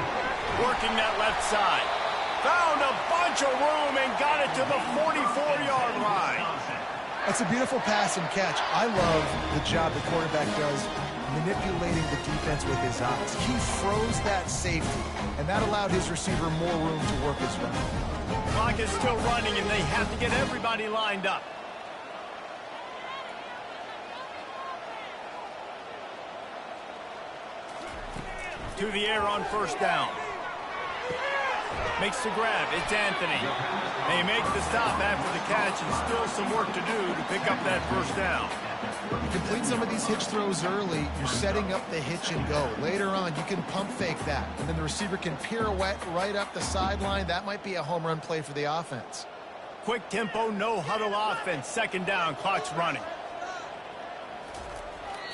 Working that left side. Found a bunch of room and got it to the 44-yard line. That's a beautiful pass and catch. I love the job the quarterback does manipulating the defense with his eyes. He froze that safety, and that allowed his receiver more room to work his run. Clock is still running, and they have to get everybody lined up. To the air on first down. Makes the grab. It's Anthony. They make the stop after the catch, and still some work to do to pick up that first down. You complete some of these hitch throws early, you're setting up the hitch and go. Later on, you can pump fake that, and then the receiver can pirouette right up the sideline. That might be a home run play for the offense. Quick tempo, no huddle offense. 2nd down, clock's running.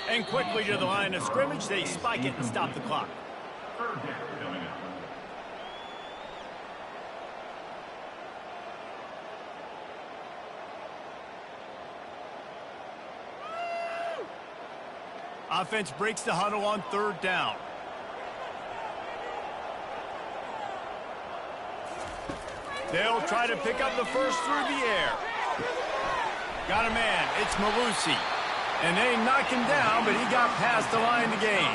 And quickly to the line of scrimmage, they spike it and stop the clock. Third down coming up. Offense breaks the huddle on 3rd down. They'll try to pick up the first through the air. Got a man. It's Malusi. And they knock him down, but he got past the line to gain.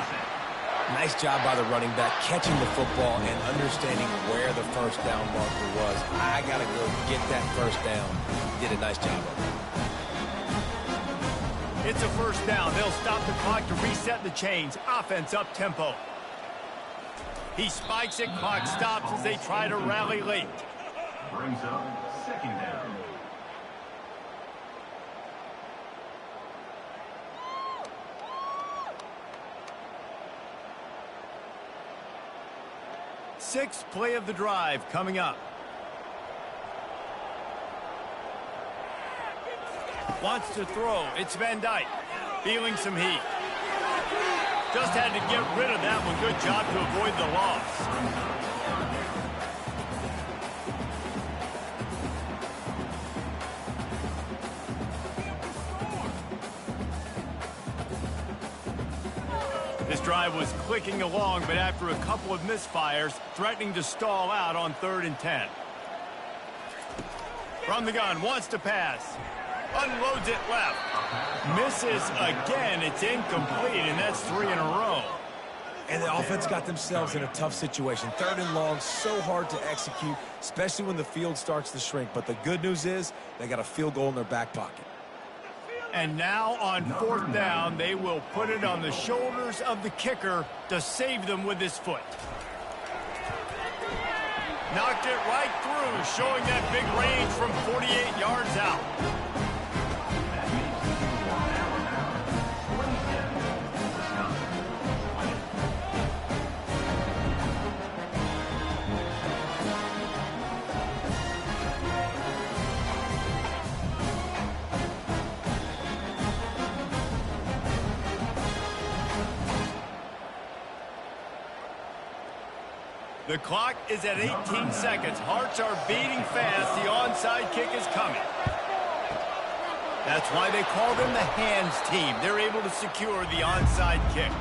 Nice job by the running back catching the football and understanding where the first down marker was. I got to go get that first down. Did a nice job of it. It's a first down. They'll stop the clock to reset the chains. Offense up tempo. He spikes it. Clock stops as they try to rally late. Brings up second down. Sixth play of the drive coming up. Wants to throw. It's Van Dyke. Feeling some heat. Just had to get rid of that one. Good job to avoid the loss. This drive was clicking along, but after a couple of misfires, threatening to stall out on 3rd and 10. From the gun, wants to pass. Unloads it left. Misses again. It's incomplete, and that's 3 in a row. And the offense got themselves in a tough situation. 3rd and long, so hard to execute, especially when the field starts to shrink. But the good news is they got a field goal in their back pocket. And now on 4th down, they will put it on the shoulders of the kicker to save them with his foot. Knocked it right through, showing that big range from 48 yards out. The clock is at 18 seconds. Hearts are beating fast. The onside kick is coming. That's why they call them the hands team. They're able to secure the onside kick.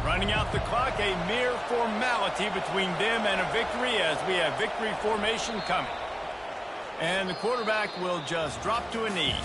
Running out the clock, a mere formality between them and a victory as we have victory formation coming. And the quarterback will just drop to a knee.